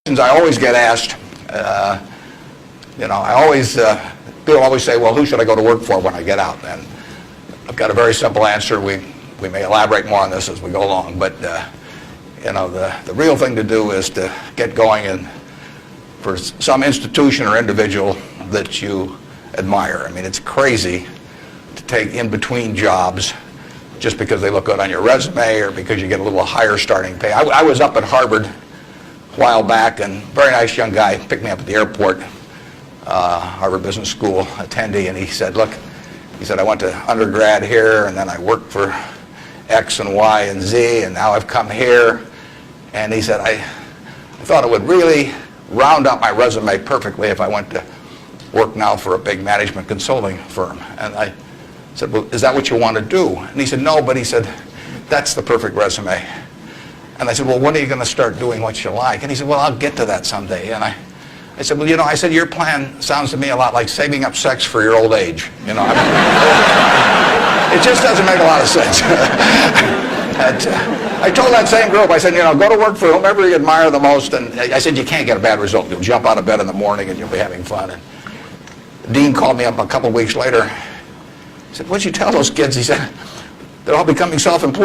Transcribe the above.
I always get asked, people always say, well, who should I go to work for when I get out? And I've got a very simple answer. We may elaborate more on this as we go along, but the real thing to do is to get going and for some institution or individual that you admire. I mean, it's crazy to take in between jobs just because they look good on your resume or because you get a little higher starting pay. I was up at Harvard a while back, and a very nice young guy picked me up at the airport, Harvard Business School attendee, and he said, look, he said, I went to undergrad here, and then I worked for X and Y and Z, and now I've come here. And he said, I thought it would really round up my resume perfectly if I went to work now for a big management consulting firm. And I said, well, is that what you want to do? And he said, no, but he said, that's the perfect resume. And I said, well, when are you going to start doing what you like? And he said, well, I'll get to that someday. And I said, well, I said, your plan sounds to me a lot like saving up sex for your old age. It just doesn't make a lot of sense. I told that same group, I said, go to work for whomever you admire the most. And I said, you can't get a bad result. You'll jump out of bed in the morning and you'll be having fun. And the dean called me up a couple of weeks later. He said, what'd you tell those kids? He said, they're all becoming self-employed.